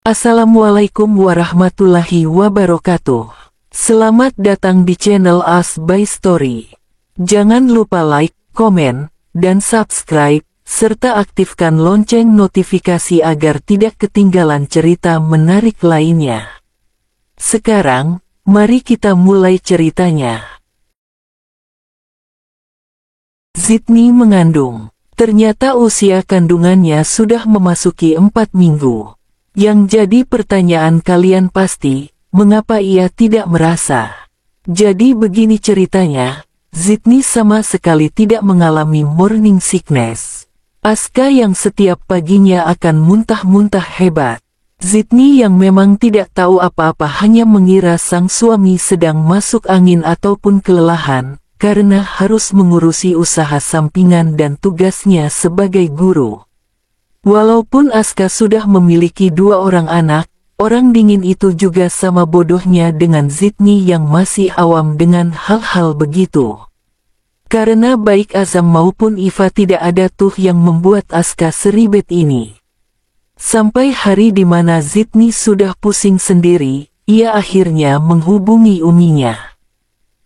Assalamualaikum warahmatullahi wabarakatuh. Selamat datang di channel As by Story. Jangan lupa like, komen, dan subscribe, serta aktifkan lonceng notifikasi agar tidak ketinggalan cerita menarik lainnya. Sekarang, mari kita mulai ceritanya. Zidni mengandung. Ternyata usia kandungannya sudah memasuki 4 minggu. Yang jadi pertanyaan kalian pasti, mengapa ia tidak merasa? Jadi begini ceritanya, Zidni sama sekali tidak mengalami morning sickness. Aska yang setiap paginya akan muntah-muntah hebat. Zidni yang memang tidak tahu apa-apa hanya mengira sang suami sedang masuk angin ataupun kelelahan, karena harus mengurusi usaha sampingan dan tugasnya sebagai guru. Walaupun Aska sudah memiliki 2 orang anak, orang dingin itu juga sama bodohnya dengan Zidni yang masih awam dengan hal-hal begitu. Karena baik Azam maupun Iva tidak ada tuh yang membuat Aska seribet ini. Sampai hari di mana Zidni sudah pusing sendiri, ia akhirnya menghubungi uminya.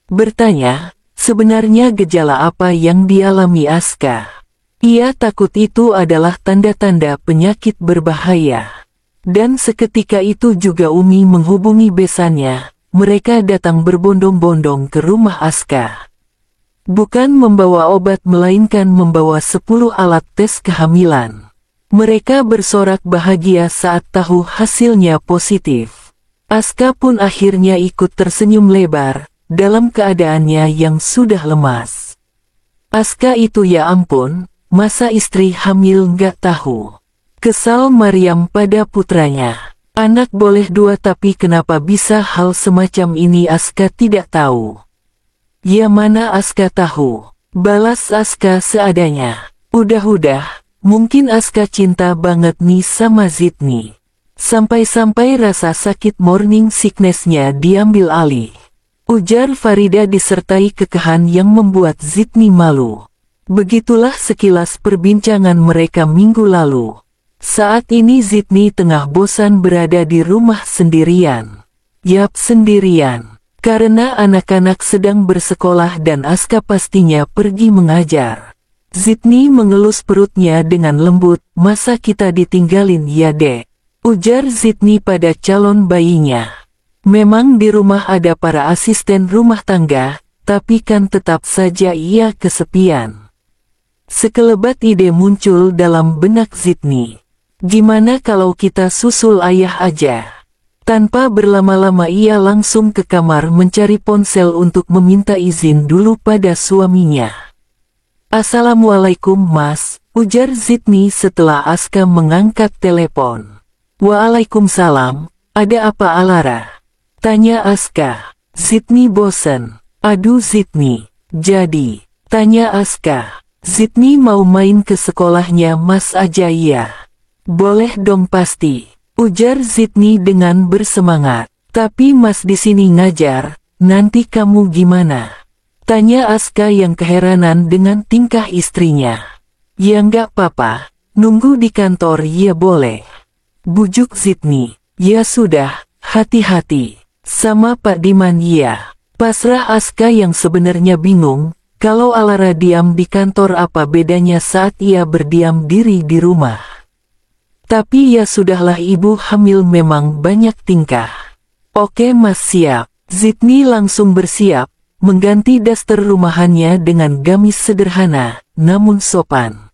Bertanya, sebenarnya gejala apa yang dialami Aska? Ia takut itu adalah tanda-tanda penyakit berbahaya. Dan seketika itu juga Umi menghubungi besannya, mereka datang berbondong-bondong ke rumah Aska. Bukan membawa obat melainkan membawa 10 alat tes kehamilan. Mereka bersorak bahagia saat tahu hasilnya positif. Aska pun akhirnya ikut tersenyum lebar, dalam keadaannya yang sudah lemas. Aska itu ya ampun, masa istri hamil nggak tahu? Kesal Maryam pada putranya. Anak boleh 2 tapi kenapa bisa hal semacam ini Aska tidak tahu. Ya mana Aska tahu? Balas Aska seadanya. Udah, mungkin Aska cinta banget nih sama Zidni. Sampai-sampai rasa sakit morning sickness-nya diambil alih. Ujar Farida disertai kekahan yang membuat Zidni malu. Begitulah sekilas perbincangan mereka minggu lalu. Saat ini Zidni tengah bosan berada di rumah sendirian. Yap, sendirian. Karena anak-anak sedang bersekolah dan Aska pastinya pergi mengajar. Zidni mengelus perutnya dengan lembut, masa kita ditinggalin ya dek? Ujar Zidni pada calon bayinya. Memang di rumah ada para asisten rumah tangga, tapi kan tetap saja ia kesepian. Sekelebat ide muncul dalam benak Zidni. Gimana kalau kita susul ayah aja? Tanpa berlama-lama ia langsung ke kamar mencari ponsel untuk meminta izin dulu pada suaminya. Assalamualaikum mas, ujar Zidni setelah Aska mengangkat telepon. Waalaikumsalam, ada apa Alara? Tanya Aska. Zidni bosan. Aduh Zidni, jadi, tanya Aska. Zidni mau main ke sekolahnya mas aja ya? Boleh dong pasti, ujar Zidni dengan bersemangat. Tapi mas di sini ngajar, nanti kamu gimana? Tanya Aska yang keheranan dengan tingkah istrinya. Ya nggak apa-apa, nunggu di kantor ya boleh. Bujuk Zidni. Ya sudah, hati-hati. Sama Pak Diman ya. Pasrah Aska yang sebenarnya bingung. Kalau Alara diam di kantor apa bedanya saat ia berdiam diri di rumah. Tapi ya sudahlah ibu hamil memang banyak tingkah. Oke mas siap. Zidni langsung bersiap, mengganti daster rumahannya dengan gamis sederhana, namun sopan.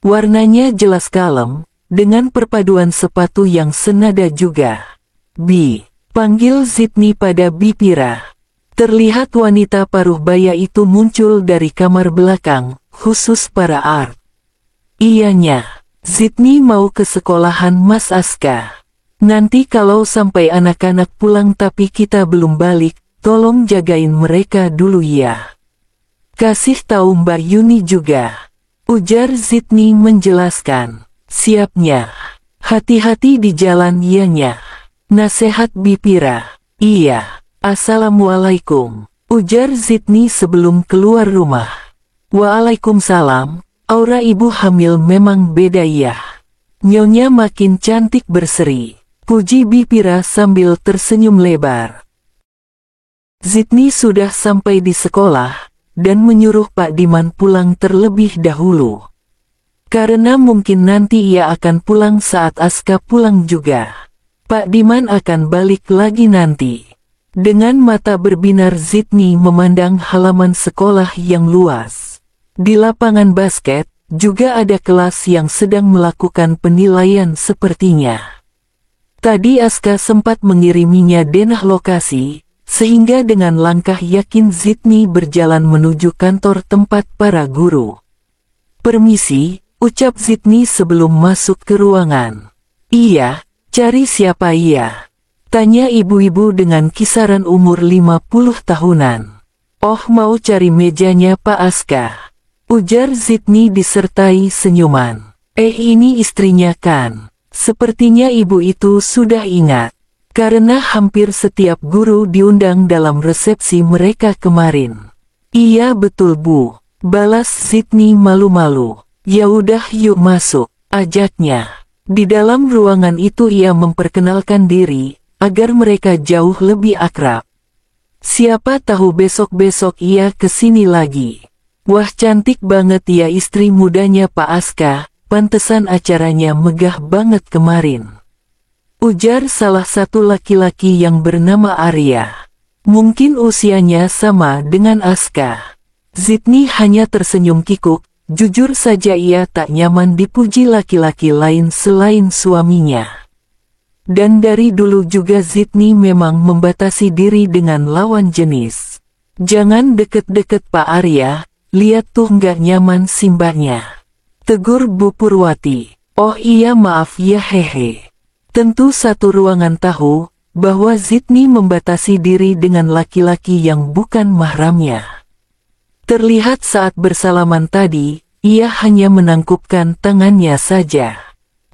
Warnanya jelas kalem, dengan perpaduan sepatu yang senada juga. Bi, panggil Zidni pada Bipira. Terlihat wanita paruh baya itu muncul dari kamar belakang, khusus para art. Iyanya, Zidni mau ke sekolahan Mas Aska. Nanti kalau sampai anak-anak pulang tapi kita belum balik, tolong jagain mereka dulu ya. Kasih tahu Mbak Yuni juga. Ujar Zidni menjelaskan. Siapnya. Hati-hati di jalan ianya. Nasihat Bipira. Iya. Assalamualaikum, ujar Zidni sebelum keluar rumah. Waalaikumsalam, aura ibu hamil memang beda ya. Nyonya makin cantik berseri. puji Bipira sambil tersenyum lebar. Zidni sudah sampai di sekolah, dan menyuruh Pak Diman pulang terlebih dahulu. Karena mungkin nanti ia akan pulang saat Aska pulang juga. Pak Diman akan balik lagi nanti. Dengan mata berbinar Zidni memandang halaman sekolah yang luas. Di lapangan basket, juga ada kelas yang sedang melakukan penilaian sepertinya. Tadi Aska sempat mengiriminya denah lokasi, sehingga dengan langkah yakin Zidni berjalan menuju kantor tempat para guru. "Permisi," ucap Zidni sebelum masuk ke ruangan. "Iya, cari siapa ia?" tanya ibu-ibu dengan kisaran umur 50 tahunan. "Oh, mau cari mejanya Pak Aska," ujar Zidni disertai senyuman. Ini istrinya kan?" Sepertinya ibu itu sudah ingat, karena hampir setiap guru diundang dalam resepsi mereka kemarin. "Iya betul Bu," balas Zidni malu-malu. "Ya udah yuk masuk," ajaknya. Di dalam ruangan itu ia memperkenalkan diri, agar mereka jauh lebih akrab. Siapa tahu besok-besok ia kesini lagi. "Wah, cantik banget ya istri mudanya Pak Aska, pantesan acaranya megah banget kemarin," ujar salah satu laki-laki yang bernama Arya. Mungkin usianya sama dengan Aska. Zidni hanya tersenyum kikuk, jujur saja ia tak nyaman dipuji laki-laki lain selain suaminya. Dan dari dulu juga Zidni memang membatasi diri dengan lawan jenis. "Jangan deket-deket Pak Arya, lihat tuh nggak nyaman simbahnya," tegur Bu Purwati. "Oh iya maaf ya hehe." Tentu satu ruangan tahu bahwa Zidni membatasi diri dengan laki-laki yang bukan mahramnya. Terlihat saat bersalaman tadi, ia hanya menangkupkan tangannya saja.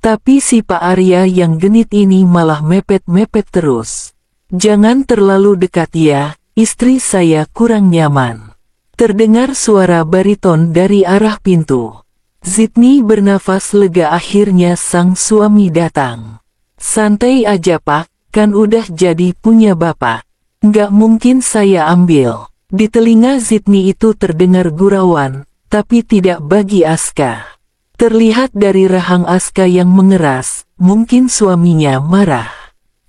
Tapi si Pak Arya yang genit ini malah mepet-mepet terus. "Jangan terlalu dekat ya, istri saya kurang nyaman," terdengar suara bariton dari arah pintu. Zidni bernafas lega, akhirnya sang suami datang. "Santai aja Pak, kan udah jadi punya Bapak. Nggak mungkin saya ambil." Di telinga Zidni itu terdengar gurauan, tapi tidak bagi Aska. Terlihat dari rahang Aska yang mengeras, mungkin suaminya marah.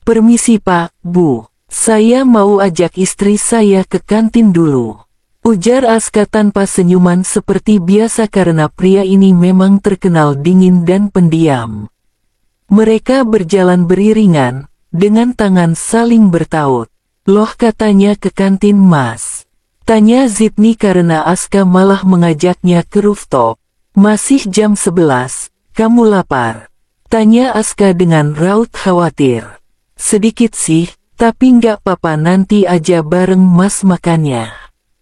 "Permisi Pak, Bu, saya mau ajak istri saya ke kantin dulu," ujar Aska tanpa senyuman seperti biasa karena pria ini memang terkenal dingin dan pendiam. Mereka berjalan beriringan, dengan tangan saling bertaut. "Loh, katanya ke kantin Mas?" tanya Zidni karena Aska malah mengajaknya ke rooftop. "Masih jam 11, kamu lapar?" tanya Aska dengan raut khawatir. "Sedikit sih, tapi nggak apa-apa, nanti aja bareng Mas makannya,"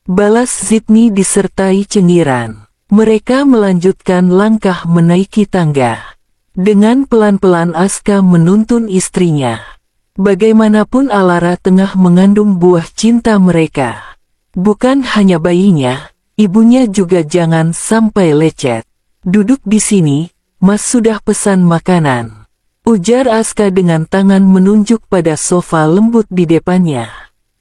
balas Zidni disertai cengiran. Mereka melanjutkan langkah menaiki tangga. Dengan pelan-pelan Aska menuntun istrinya. Bagaimanapun Alara tengah mengandung buah cinta mereka. Bukan hanya bayinya, ibunya juga jangan sampai lecet. "Duduk di sini, Mas sudah pesan makanan," ujar Aska dengan tangan menunjuk pada sofa lembut di depannya.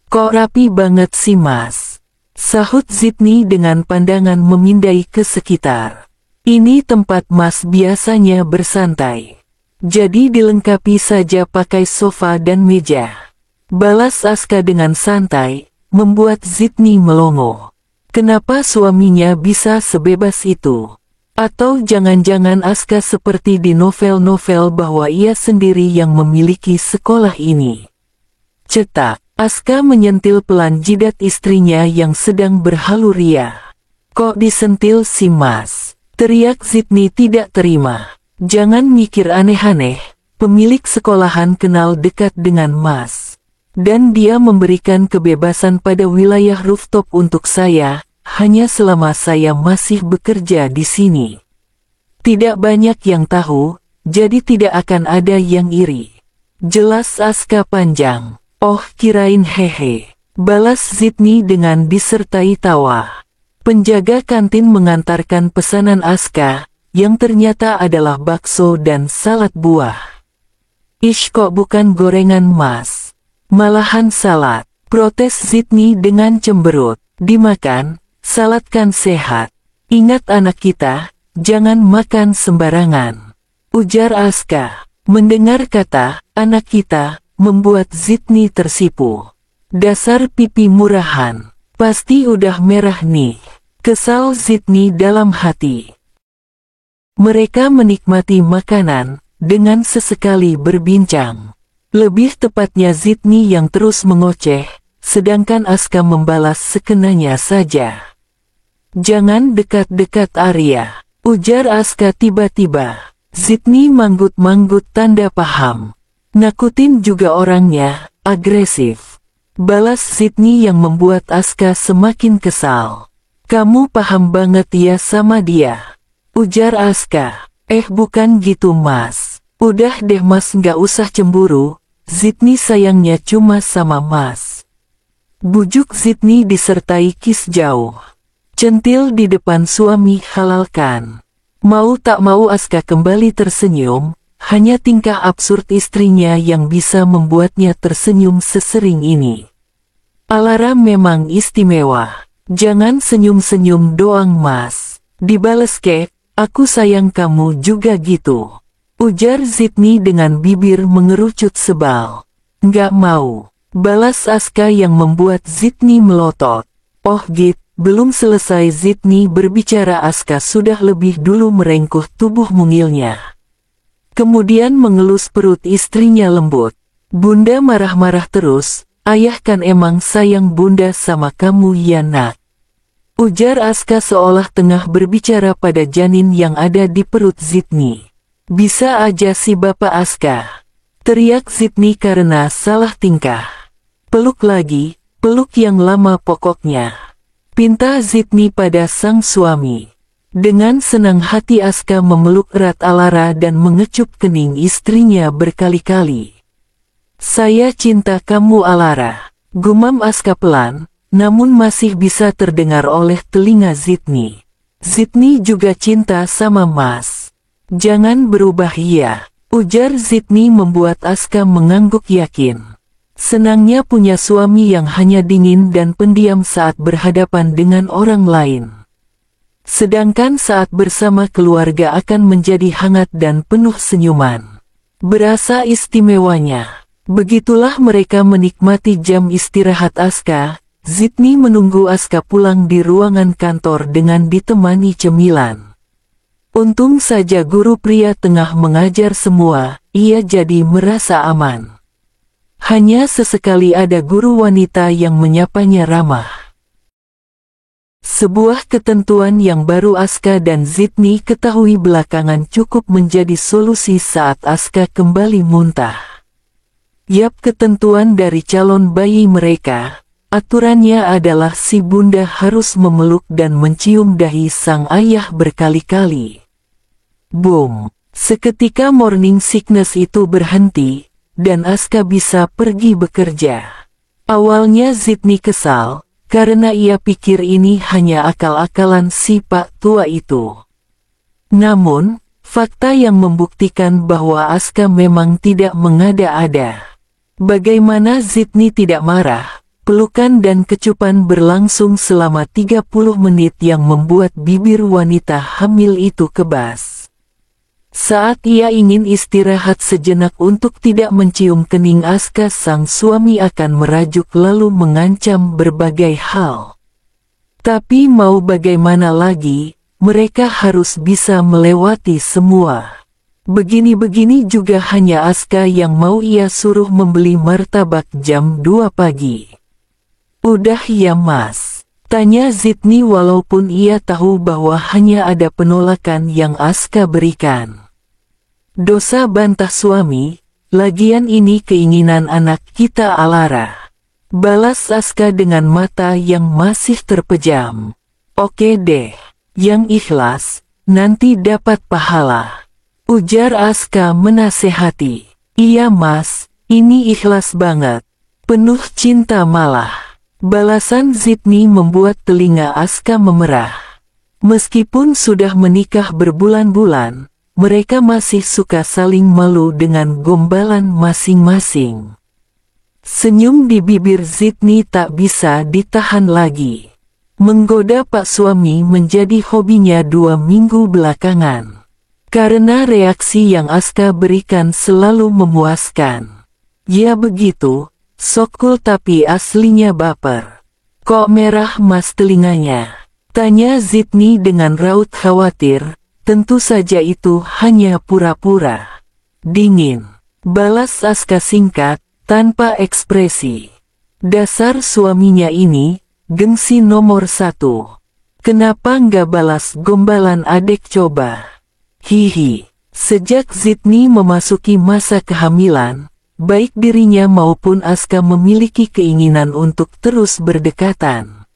"Kok rapi banget sih Mas?" sahut Zidni dengan pandangan memindai ke sekitar. "Ini tempat Mas biasanya bersantai. Jadi dilengkapi saja pakai sofa dan meja," balas Aska dengan santai, membuat Zidni melongo. Kenapa suaminya bisa sebebas itu? Atau jangan-jangan Aska seperti di novel-novel bahwa ia sendiri yang memiliki sekolah ini? Cetak, Aska menyentil pelan jidat istrinya yang sedang berhalu ria. "Kok disentil si Mas?" teriak Zidni tidak terima. "Jangan mikir aneh-aneh, pemilik sekolahan kenal dekat dengan Mas. Dan dia memberikan kebebasan pada wilayah rooftop untuk saya, hanya selama saya masih bekerja di sini. Tidak banyak yang tahu, jadi tidak akan ada yang iri," jelas Aska panjang. "Oh, kirain hehe," balas Zidni dengan disertai tawa. Penjaga kantin mengantarkan pesanan Aska, yang ternyata adalah bakso dan salad buah. Ish, kok bukan gorengan Mas. Malahan salad, protes Zidni dengan cemberut. Dimakan, salad kan sehat. Ingat anak kita, jangan makan sembarangan, ujar Aska. Mendengar kata, anak kita, membuat Zidni tersipu. Dasar pipi murahan, pasti udah merah nih, kesal Zidni dalam hati. Mereka menikmati makanan, dengan sesekali berbincang. Lebih tepatnya Zidni yang terus mengoceh, sedangkan Aska membalas sekenanya saja. Jangan dekat-dekat Arya, ujar Aska tiba-tiba. Zidni manggut-manggut tanda paham. Nakutin juga orangnya, agresif, balas Zidni yang membuat Aska semakin kesal. Kamu paham banget ya sama dia, ujar Aska. Bukan gitu Mas. Udah deh Mas, nggak usah cemburu, Zidni sayangnya cuma sama Mas. Bujuk Zidni disertai kis jauh. Centil di depan suami halalkan. Mau tak mau Aska kembali tersenyum, hanya tingkah absurd istrinya yang bisa membuatnya tersenyum sesering ini. Alara memang istimewa. Jangan senyum-senyum doang Mas. Dibales kek, aku sayang kamu juga gitu, ujar Zidni dengan bibir mengerucut sebal. Nggak mau, balas Aska yang membuat Zidni melotot. Oh Git. Belum selesai Zidni berbicara, Aska sudah lebih dulu merengkuh tubuh mungilnya. Kemudian mengelus perut istrinya lembut. Bunda marah-marah terus, ayah kan emang sayang Bunda sama kamu ya nak, ujar Aska seolah tengah berbicara pada janin yang ada di perut Zidni. Bisa aja si Bapak Aska, teriak Zidni karena salah tingkah. Peluk lagi, peluk yang lama pokoknya, pinta Zidni pada sang suami. Dengan senang hati Aska memeluk erat Alara dan mengecup kening istrinya berkali-kali. Saya cinta kamu Alara, gumam Aska pelan, namun masih bisa terdengar oleh telinga Zidni. Zidni juga cinta sama Mas. Jangan berubah ya, ujar Zidni membuat Aska mengangguk yakin. Senangnya punya suami yang hanya dingin dan pendiam saat berhadapan dengan orang lain. Sedangkan saat bersama keluarga akan menjadi hangat dan penuh senyuman. Berasa istimewanya. Begitulah mereka menikmati jam istirahat Aska. Zidni menunggu Aska pulang di ruangan kantor dengan ditemani cemilan. Untung saja guru pria tengah mengajar semua, ia jadi merasa aman. Hanya sesekali ada guru wanita yang menyapanya ramah. Sebuah ketentuan yang baru Aska dan Zidni ketahui belakangan cukup menjadi solusi saat Aska kembali muntah. Yap, ketentuan dari calon bayi mereka. Aturannya adalah si bunda harus memeluk dan mencium dahi sang ayah berkali-kali. Boom! Seketika morning sickness itu berhenti, dan Aska bisa pergi bekerja. Awalnya Zidni kesal, karena ia pikir ini hanya akal-akalan si Pak tua itu. Namun, fakta yang membuktikan bahwa Aska memang tidak mengada-ada. Bagaimana Zidni tidak marah, pelukan dan kecupan berlangsung selama 30 menit yang membuat bibir wanita hamil itu kebas. Saat ia ingin istirahat sejenak untuk tidak mencium kening Aska, sang suami akan merajuk lalu mengancam berbagai hal. Tapi mau bagaimana lagi, mereka harus bisa melewati semua. Begini-begini juga hanya Aska yang mau ia suruh membeli martabak jam 2 pagi. Udah ya Mas? Tanya Zidni walaupun ia tahu bahwa hanya ada penolakan yang Aska berikan. Dosa, bantah suami, lagian ini keinginan anak kita Alara. Balas Aska dengan mata yang masih terpejam. Oke deh, yang ikhlas, nanti dapat pahala, ujar Aska menasehati. Iya Mas, ini ikhlas banget, penuh cinta malah. Balasan Zidni membuat telinga Aska memerah. Meskipun sudah menikah berbulan-bulan, mereka masih suka saling malu dengan gombalan masing-masing. Senyum di bibir Zidni tak bisa ditahan lagi. Menggoda Pak Suami menjadi hobinya 2 minggu belakangan. Karena reaksi yang Aska berikan selalu memuaskan. Ya begitu, sok cool tapi aslinya baper. Kok merah mas telinganya? Tanya Zidni dengan raut khawatir. Tentu saja itu hanya pura-pura. Dingin. Balas Aska singkat, tanpa ekspresi. Dasar suaminya ini, gengsi nomor 1. Kenapa nggak balas gombalan adek coba? Hihi. Sejak Zidni memasuki masa kehamilan, baik dirinya maupun Aska memiliki keinginan untuk terus berdekatan.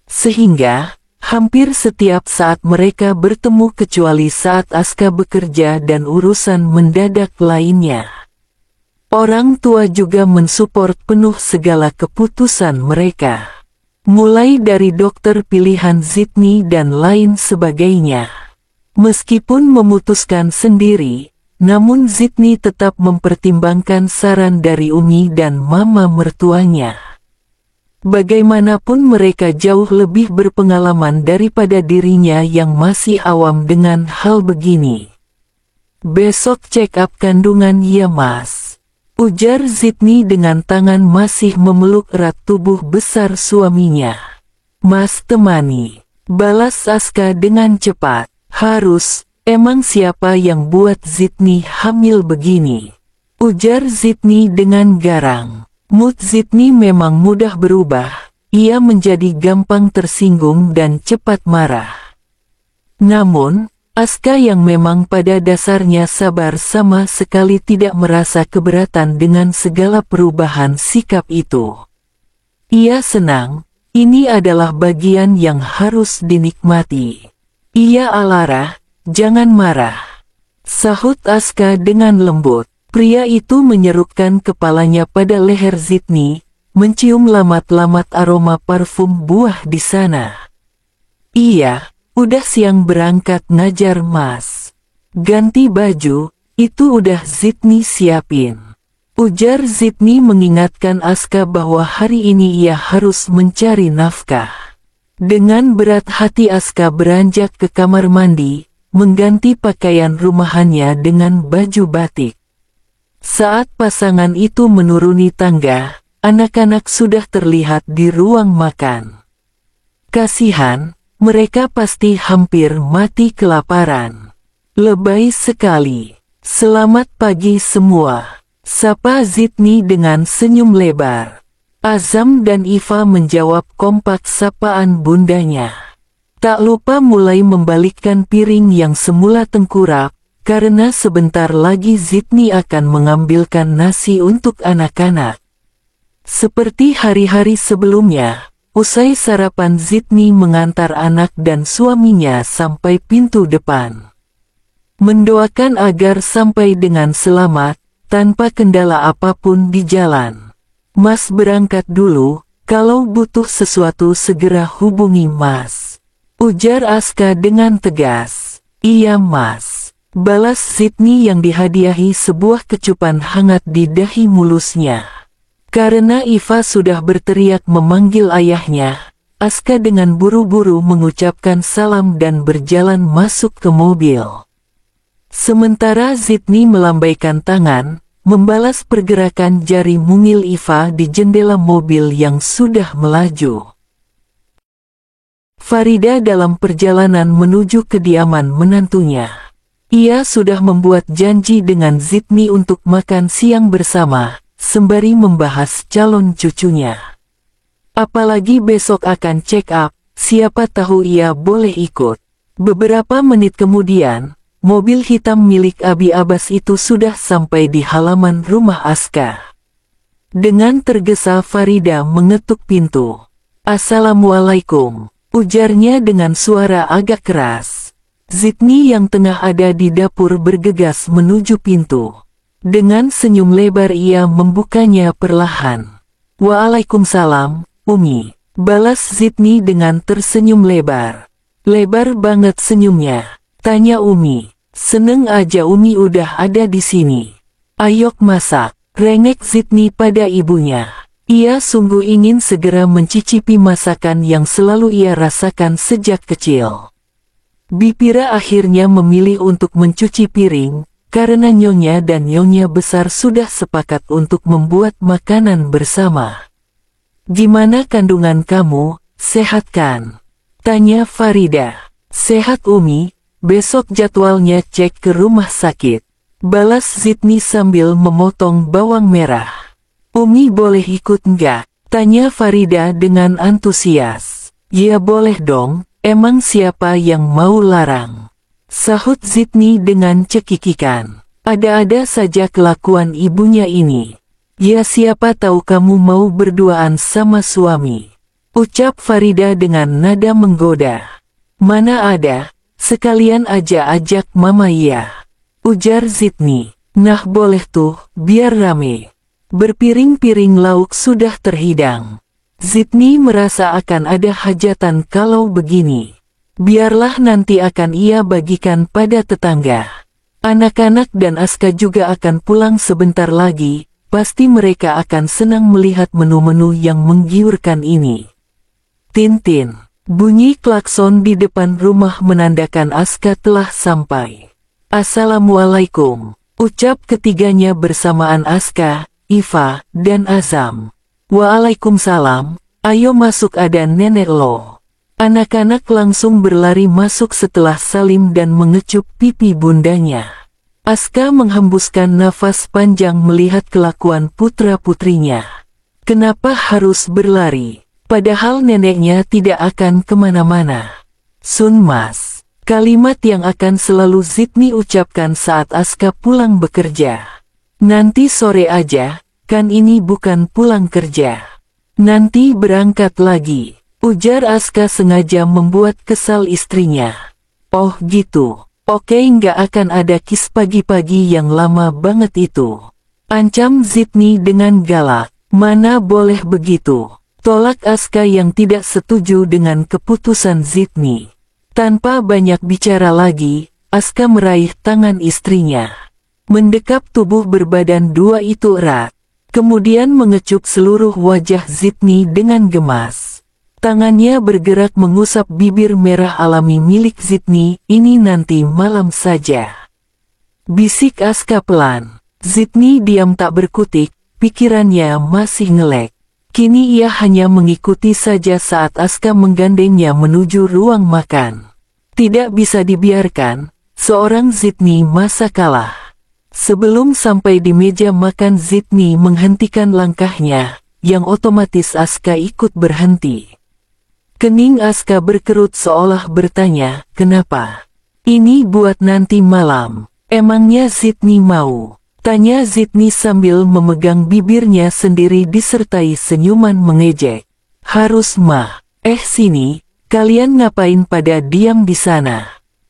Sehingga, hampir setiap saat mereka bertemu kecuali saat Aska bekerja dan urusan mendadak lainnya. Orang tua juga mensupport penuh segala keputusan mereka. Mulai dari dokter pilihan Zidni dan lain sebagainya. Meskipun memutuskan sendiri, namun Zidni tetap mempertimbangkan saran dari Umi dan mama mertuanya. Bagaimanapun mereka jauh lebih berpengalaman daripada dirinya yang masih awam dengan hal begini. Besok check up kandungan ya mas. Ujar Zidni dengan tangan masih memeluk erat tubuh besar suaminya. Mas temani. Balas Aska dengan cepat. Harus, emang siapa yang buat Zidni hamil begini? Ujar Zidni dengan garang. Mood Zidni memang mudah berubah, ia menjadi gampang tersinggung dan cepat marah. Namun, Aska yang memang pada dasarnya sabar sama sekali tidak merasa keberatan dengan segala perubahan sikap itu. Ia senang, ini adalah bagian yang harus dinikmati. Ia alarah, jangan marah. Sahut Aska dengan lembut. Pria itu menyerupkan kepalanya pada leher Zidni, mencium lamat-lamat aroma parfum buah di sana. Iya, udah siang berangkat ngajar mas. Ganti baju, itu udah Zidni siapin. Ujar Zidni mengingatkan Aska bahwa hari ini ia harus mencari nafkah. Dengan berat hati Aska beranjak ke kamar mandi, mengganti pakaian rumahannya dengan baju batik. Saat pasangan itu menuruni tangga, anak-anak sudah terlihat di ruang makan. Kasihan, mereka pasti hampir mati kelaparan. Lebay sekali. Selamat pagi semua. Sapa Zidni dengan senyum lebar. Azam dan Iva menjawab kompak sapaan bundanya. Tak lupa mulai membalikkan piring yang semula tengkurap, karena sebentar lagi Zidni akan mengambilkan nasi untuk anak-anak. Seperti hari-hari sebelumnya, usai sarapan Zidni mengantar anak dan suaminya sampai pintu depan. Mendoakan agar sampai dengan selamat, tanpa kendala apapun di jalan. Mas berangkat dulu, kalau butuh sesuatu segera hubungi mas. Ujar Aska dengan tegas. Iya mas. Balas Zidni yang dihadiahi sebuah kecupan hangat di dahi mulusnya. Karena Iva sudah berteriak memanggil ayahnya, Aska dengan buru-buru mengucapkan salam dan berjalan masuk ke mobil. Sementara Zidni melambaikan tangan, membalas pergerakan jari mungil Iva di jendela mobil yang sudah melaju. Farida dalam perjalanan menuju kediaman menantunya. Ia sudah membuat janji dengan Zidni untuk makan siang bersama, sembari membahas calon cucunya. Apalagi besok akan check up, siapa tahu ia boleh ikut. Beberapa menit kemudian, mobil hitam milik Abi Abbas itu sudah sampai di halaman rumah Aska. Dengan tergesa Farida mengetuk pintu. Assalamualaikum, ujarnya dengan suara agak keras. Zidni yang tengah ada di dapur bergegas menuju pintu. Dengan senyum lebar ia membukanya perlahan. Waalaikumsalam, Umi. Balas Zidni dengan tersenyum lebar. Lebar banget senyumnya, tanya Umi. Seneng aja Umi udah ada di sini. Ayok masak, rengek Zidni pada ibunya. Ia sungguh ingin segera mencicipi masakan yang selalu ia rasakan sejak kecil. Bipira akhirnya memilih untuk mencuci piring, karena nyonya dan nyonya besar sudah sepakat untuk membuat makanan bersama. "Gimana kandungan kamu, sehat kan?" tanya Farida. "Sehat Umi, besok jadwalnya cek ke rumah sakit," balas Zidni sambil memotong bawang merah. "Umi boleh ikut nggak?" tanya Farida dengan antusias. "Ya boleh dong, emang siapa yang mau larang?" sahut Zidni dengan cekikikan. Ada-ada saja kelakuan ibunya ini. "Ya siapa tahu kamu mau berduaan sama suami," ucap Farida dengan nada menggoda. "Mana ada, sekalian aja ajak mama ya," ujar Zidni. "Nah boleh tuh, biar rame." Berpiring-piring lauk sudah terhidang. Zidni merasa akan ada hajatan kalau begini. Biarlah nanti akan ia bagikan pada tetangga. Anak-anak dan Aska juga akan pulang sebentar lagi. Pasti mereka akan senang melihat menu-menu yang menggiurkan ini. Tintin. Bunyi klakson di depan rumah menandakan Aska telah sampai. "Assalamualaikum," ucap ketiganya bersamaan Aska, Iva, dan Azam. "Waalaikumsalam, ayo masuk ada nenek lo." Anak-anak langsung berlari masuk setelah salim dan mengecup pipi bundanya. Aska menghembuskan nafas panjang melihat kelakuan putra-putrinya. Kenapa harus berlari? Padahal neneknya tidak akan kemana-mana. "Sun Mas," kalimat yang akan selalu Zidni ucapkan saat Aska pulang bekerja. "Nanti sore aja, kan ini bukan pulang kerja. Nanti berangkat lagi," ujar Aska sengaja membuat kesal istrinya. "Oh gitu. Oke, nggak akan ada kis pagi-pagi yang lama banget itu," ancam Zidni dengan galak. "Mana boleh begitu," tolak Aska yang tidak setuju dengan keputusan Zidni. Tanpa banyak bicara lagi, Aska meraih tangan istrinya. Mendekap tubuh berbadan dua itu erat. Kemudian mengecup seluruh wajah Zidni dengan gemas. Tangannya bergerak mengusap bibir merah alami milik Zidni. "Ini nanti malam saja," bisik Aska pelan. Zidni diam tak berkutik, pikirannya masih ngelek. Kini ia hanya mengikuti saja saat Aska menggandengnya menuju ruang makan. Tidak bisa dibiarkan, seorang Zidni masa kalah. Sebelum sampai di meja makan Zidni menghentikan langkahnya, yang otomatis Aska ikut berhenti. Kening Aska berkerut seolah bertanya, "Kenapa? Ini buat nanti malam. Emangnya Zidni mau?" tanya Zidni sambil memegang bibirnya sendiri disertai senyuman mengejek. "Harus mah. Sini, kalian ngapain pada diam di sana?"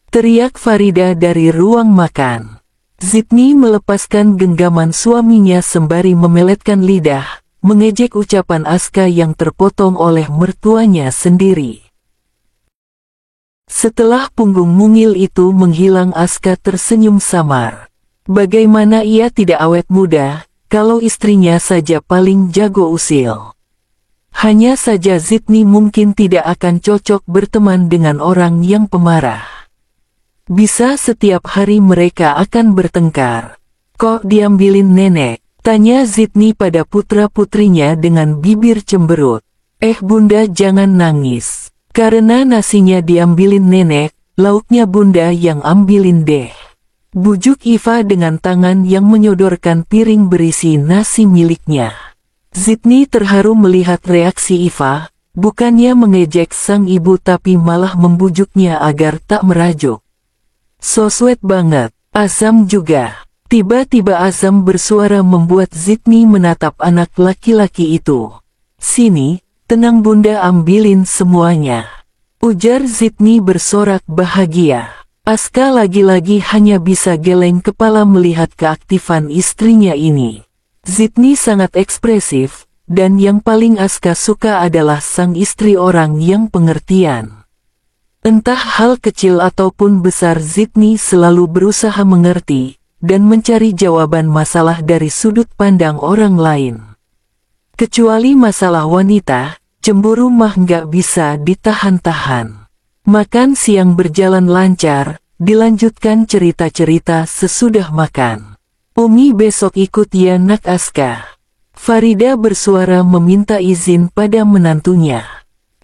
teriak Farida dari ruang makan. Zidni melepaskan genggaman suaminya sembari memeletkan lidah, mengejek ucapan Aska yang terpotong oleh mertuanya sendiri. Setelah punggung mungil itu menghilang, Aska tersenyum samar. Bagaimana ia tidak awet muda, kalau istrinya saja paling jago usil. Hanya saja Zidni mungkin tidak akan cocok berteman dengan orang yang pemarah. Bisa setiap hari mereka akan bertengkar. "Kok diambilin nenek?" tanya Zidni pada putra-putrinya dengan bibir cemberut. Bunda jangan nangis. Karena nasinya diambilin nenek, lauknya bunda yang ambilin deh," bujuk Iva dengan tangan yang menyodorkan piring berisi nasi miliknya. Zidni terharu melihat reaksi Iva, bukannya mengejek sang ibu tapi malah membujuknya agar tak merajuk. "So sweet banget, Azam juga." Tiba-tiba Azam bersuara membuat Zidni menatap anak laki-laki itu. "Sini, tenang bunda ambilin semuanya," ujar Zidni bersorak bahagia. Aska lagi-lagi hanya bisa geleng kepala melihat keaktifan istrinya ini. Zidni sangat ekspresif, dan yang paling Aska suka adalah sang istri orang yang pengertian. Entah hal kecil ataupun besar, Zidni selalu berusaha mengerti dan mencari jawaban masalah dari sudut pandang orang lain. Kecuali masalah wanita, cemburu mah nggak bisa ditahan-tahan. Makan siang berjalan lancar, dilanjutkan cerita-cerita sesudah makan. Umi besok ikut ya nak Aska. Farida bersuara meminta izin pada menantunya.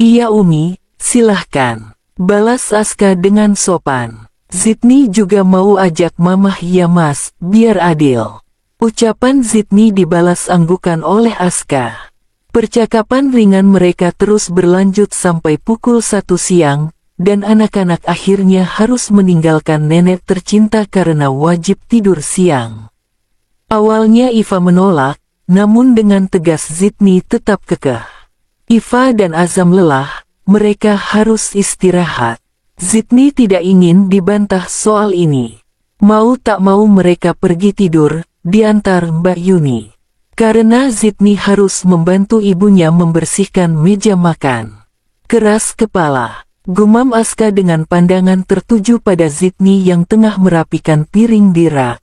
Iya Umi, silahkan. Balas Aska dengan sopan. Zidni juga mau ajak mamah ya mas, biar adil. Ucapan Zidni dibalas anggukan oleh Aska. Percakapan ringan mereka terus berlanjut sampai pukul 1 siang, dan anak-anak akhirnya harus meninggalkan nenek tercinta karena wajib tidur siang. Awalnya Iva menolak, namun dengan tegas Zidni tetap kekeh. Iva dan Azam lelah, mereka harus istirahat. Zidni tidak ingin dibantah soal ini. Mau tak mau mereka pergi tidur, diantar Mbak Yuni. Karena Zidni harus membantu ibunya membersihkan meja makan. Keras kepala, gumam Aska dengan pandangan tertuju pada Zidni yang tengah merapikan piring di rak.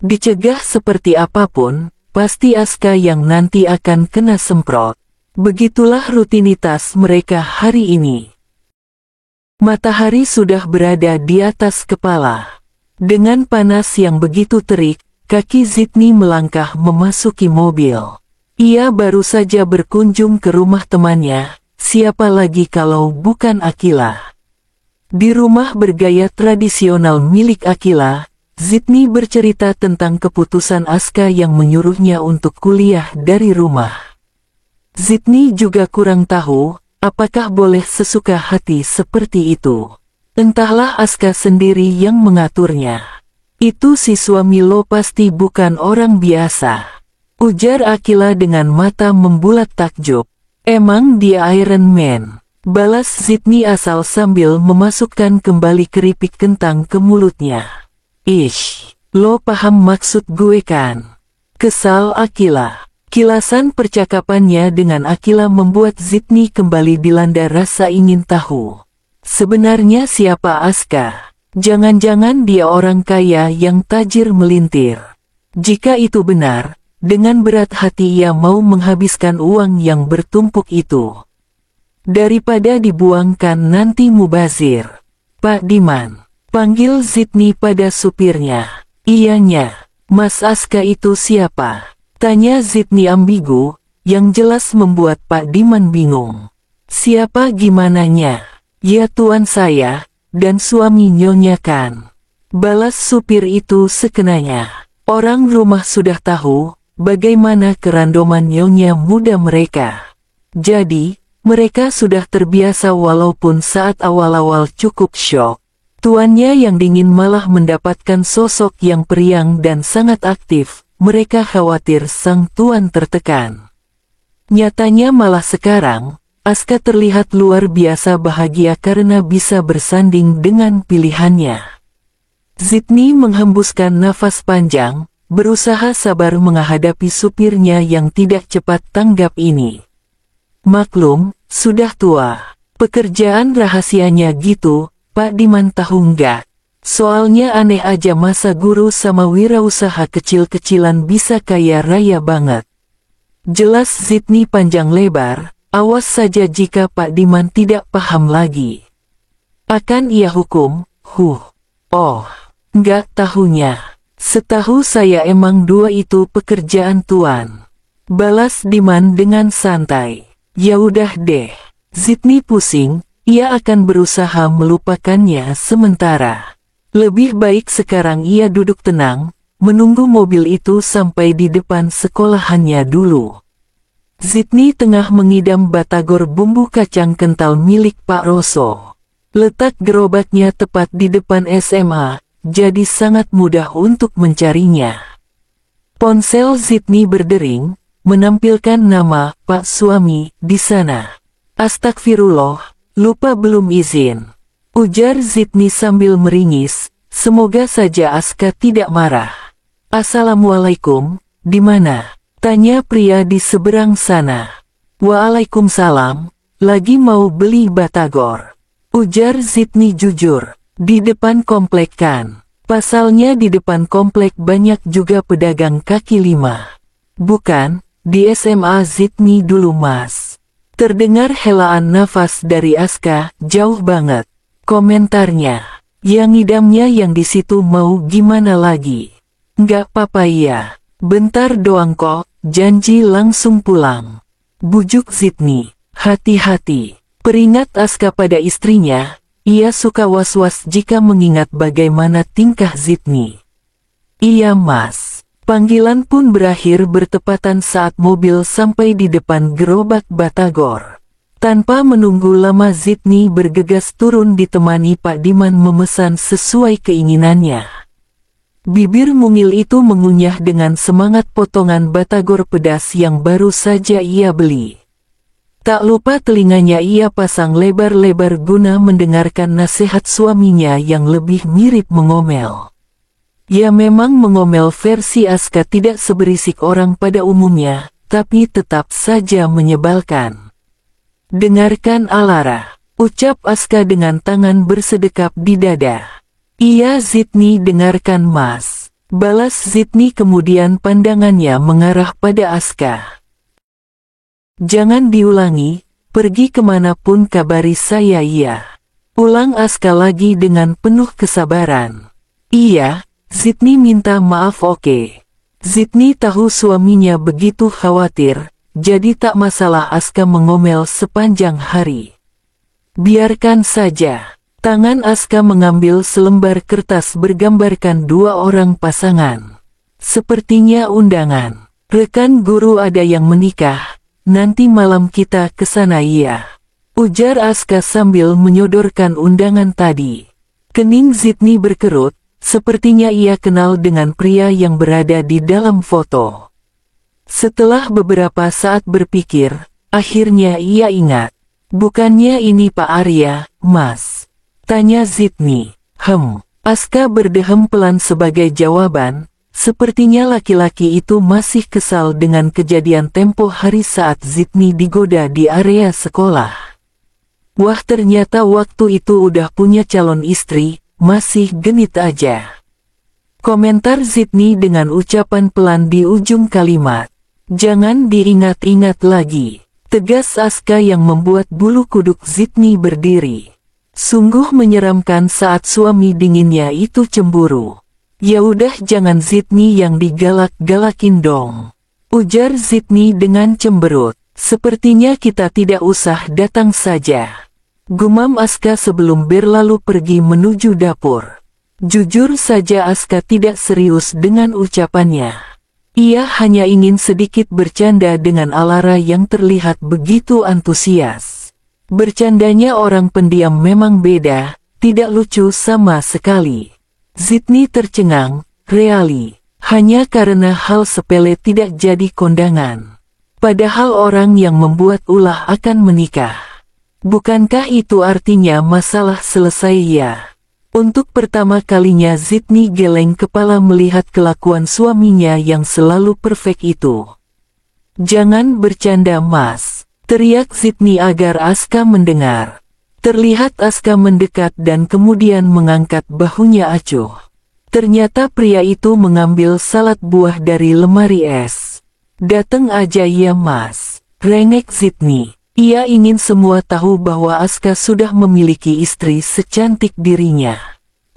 Dicegah seperti apapun, pasti Aska yang nanti akan kena semprot. Begitulah rutinitas mereka hari ini. Matahari sudah berada di atas kepala. Dengan panas yang begitu terik, kaki Zidni melangkah memasuki mobil. Ia baru saja berkunjung ke rumah temannya, siapa lagi kalau bukan Akila. Di rumah bergaya tradisional milik Akila, Zidni bercerita tentang keputusan Aska yang menyuruhnya untuk kuliah dari rumah. Zidni juga kurang tahu, apakah boleh sesuka hati seperti itu. Entahlah Aska sendiri yang mengaturnya. Itu si suami lo pasti bukan orang biasa. Ujar Akila dengan mata membulat takjub. Emang dia Iron Man? Balas Zidni asal sambil memasukkan kembali keripik kentang ke mulutnya. Ish, lo paham maksud gue kan? Kesal Akila. Kilasan percakapannya dengan Akila membuat Zidni kembali dilanda rasa ingin tahu. Sebenarnya siapa Aska? Jangan-jangan dia orang kaya yang tajir melintir. Jika itu benar, dengan berat hati ia mau menghabiskan uang yang bertumpuk itu. Daripada dibuangkan nanti mubazir. Pak Diman, panggil Zidni pada supirnya. Iyanya, Mas Aska itu siapa? Tanya Zidni ambigu, yang jelas membuat Pak Diman bingung. Siapa gimananya? Ya tuan saya, dan suami nyonya kan. Balas supir itu sekenanya. Orang rumah sudah tahu, bagaimana kerandoman nyonya muda mereka. Jadi, mereka sudah terbiasa walaupun saat awal-awal cukup syok. Tuannya yang dingin malah mendapatkan sosok yang periang dan sangat aktif. Mereka khawatir sang tuan tertekan. Nyatanya malah sekarang, Aska terlihat luar biasa bahagia karena bisa bersanding dengan pilihannya. Zidni menghembuskan nafas panjang, berusaha sabar menghadapi supirnya yang tidak cepat tanggap ini. Maklum, sudah tua. Pekerjaan rahasianya gitu, Pak Diman tahu nggak? Soalnya aneh aja masa guru sama wirausaha kecil-kecilan bisa kaya raya banget. Jelas Zidni panjang lebar, awas saja jika Pak Diman tidak paham lagi. Akan ia hukum, oh, nggak tahunya. Setahu saya emang dua itu pekerjaan tuan. Balas Diman dengan santai. Ya udah deh, Zidni pusing, ia akan berusaha melupakannya sementara. Lebih baik sekarang ia duduk tenang, menunggu mobil itu sampai di depan sekolahannya dulu. Zidni tengah mengidam batagor bumbu kacang kental milik Pak Roso. Letak gerobaknya tepat di depan SMA, jadi sangat mudah untuk mencarinya. Ponsel Zidni berdering, menampilkan nama Pak Suami di sana. Astagfirullah, lupa belum izin. Ujar Zidni sambil meringis, semoga saja Aska tidak marah. Assalamualaikum, di mana? Tanya pria di seberang sana. Waalaikumsalam, lagi mau beli batagor. Ujar Zidni jujur. Di depan komplek kan? Pasalnya di depan komplek banyak juga pedagang kaki lima. Bukan, di SMA Zidni dulu Mas. Terdengar helaan nafas dari Aska, jauh banget. Komentarnya. Ya ngidamnya yang di situ mau gimana lagi? Nggak apa-apa ya. Bentar doang kok, janji langsung pulang. Bujuk Zidni. Hati-hati. Peringat Aska pada istrinya, ia suka was-was jika mengingat bagaimana tingkah Zidni. Iya Mas. Panggilan pun berakhir bertepatan saat mobil sampai di depan gerobak Batagor. Tanpa menunggu lama Zidni bergegas turun ditemani Pak Diman memesan sesuai keinginannya. Bibir mungil itu mengunyah dengan semangat potongan Batagor pedas yang baru saja ia beli. Tak lupa telinganya ia pasang lebar-lebar guna mendengarkan nasihat suaminya yang lebih mirip mengomel. Ya memang mengomel versi Aska tidak seberisik orang pada umumnya, tapi tetap saja menyebalkan. Dengarkan Alara, ucap Aska dengan tangan bersedekap di dada. Iya Zidni dengarkan Mas. Balas Zidni kemudian pandangannya mengarah pada Aska. Jangan diulangi, pergi kemanapun kabari saya ya. Ulang Aska lagi dengan penuh kesabaran. Iya, Zidni minta maaf oke. Zidni tahu suaminya begitu khawatir, jadi tak masalah Aska mengomel sepanjang hari. Biarkan saja. Tangan Aska mengambil selembar kertas bergambarkan dua orang pasangan. Sepertinya undangan. Rekan guru ada yang menikah. Nanti malam kita ke sana ya. Ujar Aska sambil menyodorkan undangan tadi. Kening Zidni berkerut, sepertinya ia kenal dengan pria yang berada di dalam foto. Setelah beberapa saat berpikir, akhirnya ia ingat. Bukannya ini Pak Arya, Mas? Tanya Zidni. Aska berdehem pelan sebagai jawaban. Sepertinya laki-laki itu masih kesal dengan kejadian tempo hari saat Zidni digoda di area sekolah. Wah ternyata waktu itu udah punya calon istri, masih genit aja. Komentar Zidni dengan ucapan pelan di ujung kalimat. Jangan diingat-ingat lagi. Tegas Aska yang membuat bulu kuduk Zidni berdiri. Sungguh menyeramkan saat suami dinginnya itu cemburu. Ya udah jangan Zidni yang digalak-galakin dong. Ujar Zidni dengan cemberut. Sepertinya kita tidak usah datang saja. Gumam Aska sebelum berlalu pergi menuju dapur. Jujur saja Aska tidak serius dengan ucapannya. Ia hanya ingin sedikit bercanda dengan Alara yang terlihat begitu antusias. Bercandanya orang pendiam memang beda, tidak lucu sama sekali. Zidni tercengang, reali, hanya karena hal sepele tidak jadi kondangan. Padahal orang yang membuat ulah akan menikah. Bukankah itu artinya masalah selesai ya? Untuk pertama kalinya Zidni geleng kepala melihat kelakuan suaminya yang selalu perfect itu. Jangan bercanda Mas, teriak Zidni agar Aska mendengar. Terlihat Aska mendekat dan kemudian mengangkat bahunya acuh. Ternyata pria itu mengambil salad buah dari lemari es. Dateng aja ya Mas, rengek Zidni. Ia ingin semua tahu bahwa Aska sudah memiliki istri secantik dirinya.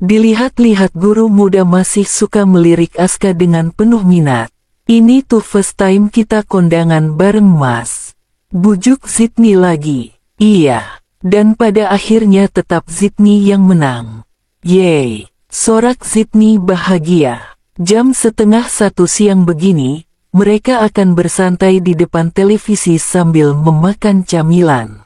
Dilihat-lihat guru muda masih suka melirik Aska dengan penuh minat. Ini tuh first time kita kondangan bareng Mas. Bujuk Zidni lagi. Iya. Dan pada akhirnya tetap Zidni yang menang. Yeay, sorak Zidni bahagia. Jam 12:30 siang begini, mereka akan bersantai di depan televisi sambil memakan camilan.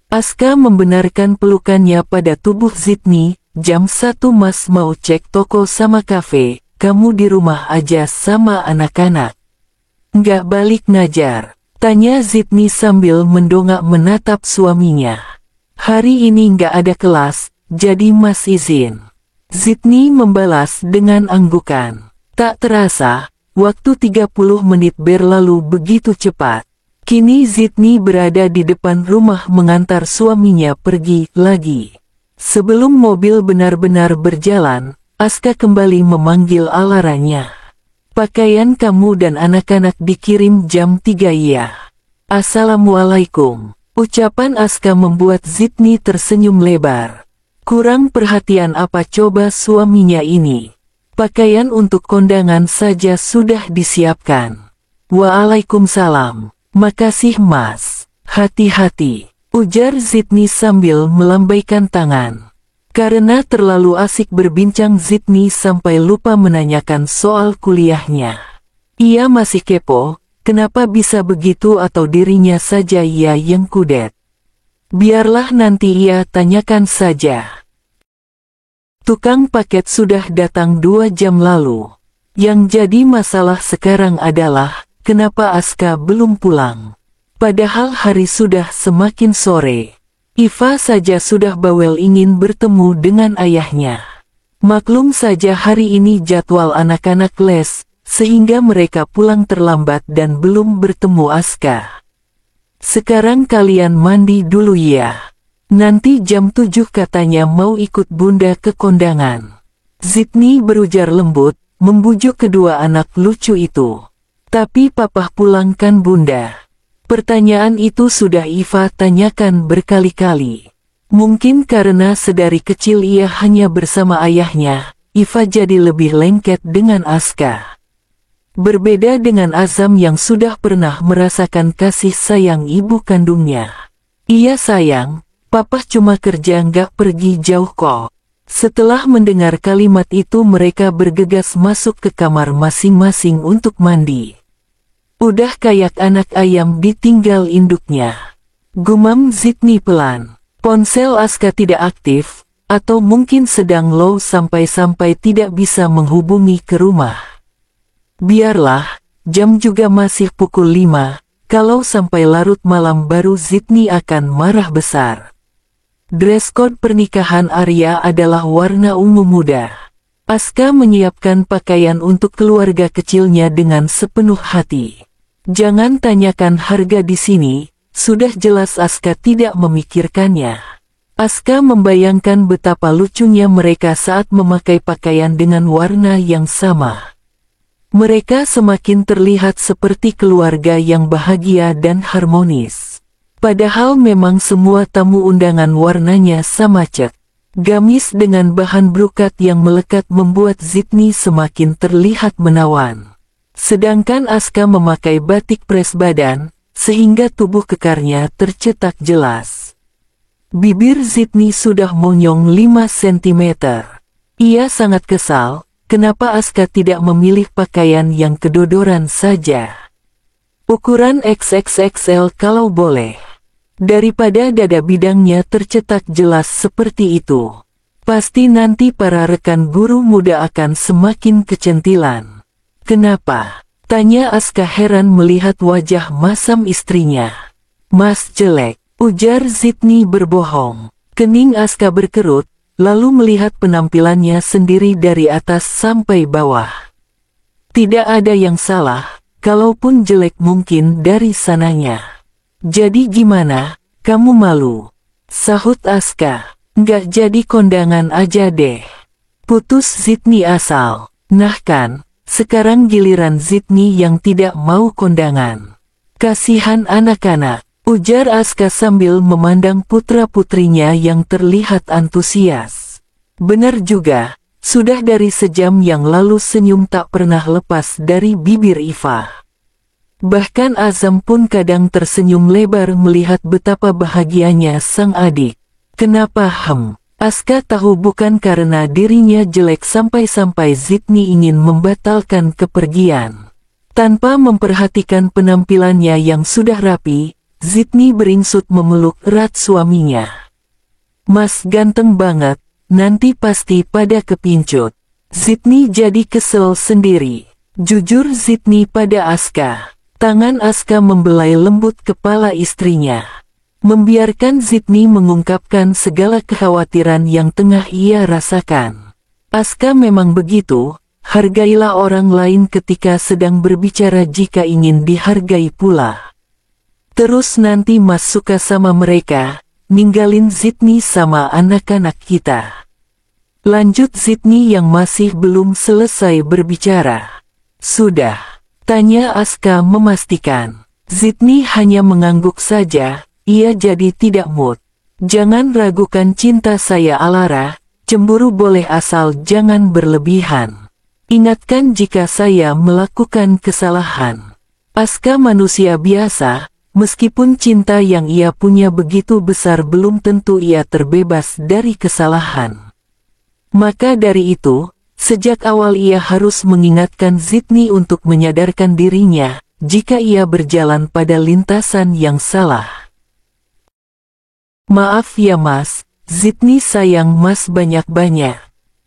Aska membenarkan pelukannya pada tubuh Zidni. Jam 1 Mas mau cek toko sama kafe, kamu di rumah aja sama anak-anak. Nggak balik ngajar? Tanya Zidni sambil mendongak menatap suaminya. Hari ini nggak ada kelas, jadi Mas izin. Zidni membalas dengan anggukan. Tak terasa, waktu 30 menit berlalu begitu cepat. Kini Zidni berada di depan rumah mengantar suaminya pergi lagi. Sebelum mobil benar-benar berjalan, Aska kembali memanggil Alaranya. Pakaian kamu dan anak-anak dikirim jam 3 ya. Assalamualaikum. Ucapan Aska membuat Zidni tersenyum lebar. Kurang perhatian apa coba suaminya ini. Pakaian untuk kondangan saja sudah disiapkan. Waalaikumsalam. Makasih mas. Hati-hati, ujar Zidni sambil melambaikan tangan. Karena terlalu asik berbincang Zidni sampai lupa menanyakan soal kuliahnya. Ia masih kepo, kenapa bisa begitu atau dirinya saja ia yang kudet. Biarlah nanti ia tanyakan saja. Tukang paket sudah datang 2 jam lalu. Yang jadi masalah sekarang adalah, kenapa Aska belum pulang? Padahal hari sudah semakin sore. Iva saja sudah bawel ingin bertemu dengan ayahnya. Maklum saja hari ini jadwal anak-anak les, sehingga mereka pulang terlambat dan belum bertemu Aska. Sekarang kalian mandi dulu ya. Nanti jam 7 katanya mau ikut bunda ke kondangan. Zidni berujar lembut, membujuk kedua anak lucu itu. Tapi papa pulang kan bunda? Pertanyaan itu sudah Iva tanyakan berkali-kali. Mungkin karena sedari kecil ia hanya bersama ayahnya, Iva jadi lebih lengket dengan Aska. Berbeda dengan Azam yang sudah pernah merasakan kasih sayang ibu kandungnya. Iya sayang, papa cuma kerja nggak pergi jauh kok. Setelah mendengar kalimat itu mereka bergegas masuk ke kamar masing-masing untuk mandi. Udah kayak anak ayam ditinggal induknya. Gumam Zidni pelan. Ponsel Aska tidak aktif, atau mungkin sedang low sampai-sampai tidak bisa menghubungi ke rumah. Biarlah, jam juga masih pukul 5, kalau sampai larut malam baru Zidni akan marah besar. Dress code pernikahan Arya adalah warna ungu muda. Aska menyiapkan pakaian untuk keluarga kecilnya dengan sepenuh hati. Jangan tanyakan harga di sini, sudah jelas Aska tidak memikirkannya. Aska membayangkan betapa lucunya mereka saat memakai pakaian dengan warna yang sama. Mereka semakin terlihat seperti keluarga yang bahagia dan harmonis. Padahal memang semua tamu undangan warnanya sama cek. Gamis dengan bahan brokat yang melekat membuat Zidni semakin terlihat menawan. Sedangkan Aska memakai batik pres badan, sehingga tubuh kekarnya tercetak jelas. Bibir Zidni sudah monyong 5 cm. Ia sangat kesal, kenapa Aska tidak memilih pakaian yang kedodoran saja. Ukuran XXXL kalau boleh. Daripada dada bidangnya tercetak jelas seperti itu. Pasti nanti para rekan guru muda akan semakin kecentilan. Kenapa? Tanya Aska heran melihat wajah masam istrinya. Mas jelek, ujar Zidni berbohong. Kening Aska berkerut, lalu melihat penampilannya sendiri dari atas sampai bawah. Tidak ada yang salah, kalaupun jelek mungkin dari sananya. Jadi gimana, kamu malu? Sahut Aska. Nggak jadi kondangan aja deh. Putus Zidni asal. Nah kan? Sekarang giliran Zidni yang tidak mau kondangan. Kasihan anak-anak, ujar Aska sambil memandang putra-putrinya yang terlihat antusias. Benar juga, sudah dari sejam yang lalu senyum tak pernah lepas dari bibir Iva. Bahkan Azam pun kadang tersenyum lebar melihat betapa bahagianya sang adik. Kenapa Aska tahu bukan karena dirinya jelek sampai-sampai Zidni ingin membatalkan kepergian. Tanpa memperhatikan penampilannya yang sudah rapi, Zidni beringsut memeluk erat suaminya. Mas ganteng banget, nanti pasti pada kepincut. Zidni jadi kesel sendiri. Jujur Zidni pada Aska. Tangan Aska membelai lembut kepala istrinya. Membiarkan Zidni mengungkapkan segala kekhawatiran yang tengah ia rasakan. Aska memang begitu, hargailah orang lain ketika sedang berbicara jika ingin dihargai pula. Terus nanti Mas suka sama mereka, ninggalin Zidni sama anak-anak kita. Lanjut Zidni yang masih belum selesai berbicara. Sudah, tanya Aska memastikan. Zidni hanya mengangguk saja, ia jadi tidak mood. Jangan ragukan cinta saya Alara, cemburu boleh asal jangan berlebihan. Ingatkan jika saya melakukan kesalahan. Aska manusia biasa, meskipun cinta yang ia punya begitu besar belum tentu ia terbebas dari kesalahan. Maka dari itu, sejak awal ia harus mengingatkan Zidni untuk menyadarkan dirinya, jika ia berjalan pada lintasan yang salah. Maaf ya Mas, Zidni sayang Mas banyak-banyak.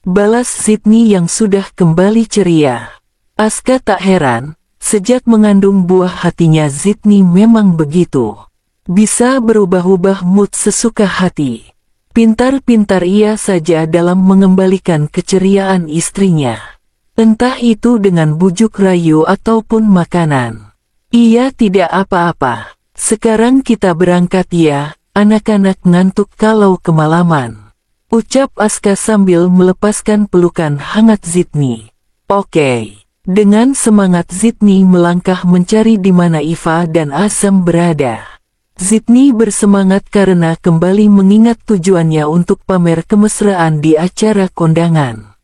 Balas Zidni yang sudah kembali ceria. Aska tak heran, sejak mengandung buah hatinya Zidni memang begitu. Bisa berubah-ubah mood sesuka hati. Pintar-pintar ia saja dalam mengembalikan keceriaan istrinya. Entah itu dengan bujuk rayu ataupun makanan. Ia tidak apa-apa. Sekarang kita berangkat ya, anak-anak ngantuk kalau kemalaman. Ucap Aska sambil melepaskan pelukan hangat Zidni. Oke. Dengan semangat Zidni melangkah mencari di mana Iva dan Azam berada. Zidni bersemangat karena kembali mengingat tujuannya untuk pamer kemesraan di acara kondangan.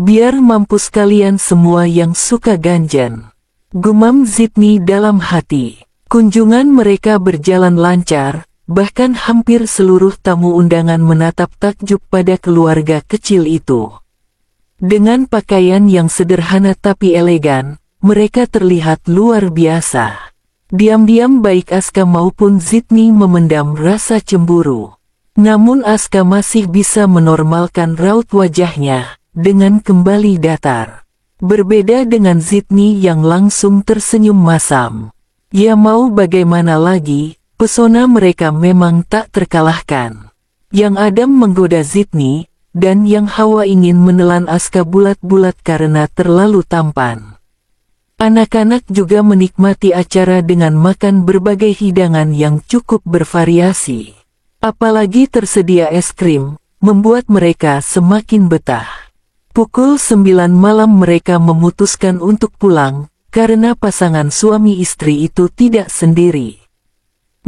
Biar mampus kalian semua yang suka ganjen. Gumam Zidni dalam hati. Kunjungan mereka berjalan lancar, bahkan hampir seluruh tamu undangan menatap takjub pada keluarga kecil itu. Dengan pakaian yang sederhana tapi elegan, mereka terlihat luar biasa. Diam-diam baik Aska maupun Zidni memendam rasa cemburu. Namun Aska masih bisa menormalkan raut wajahnya, dengan kembali datar. Berbeda dengan Zidni yang langsung tersenyum masam. Ya mau bagaimana lagi, pesona mereka memang tak terkalahkan. Yang Adam menggoda Zidni, dan yang Hawa ingin menelan Aska bulat-bulat karena terlalu tampan. Anak-anak juga menikmati acara dengan makan berbagai hidangan yang cukup bervariasi. Apalagi tersedia es krim, membuat mereka semakin betah. Pukul 9 malam mereka memutuskan untuk pulang, karena pasangan suami istri itu tidak sendiri.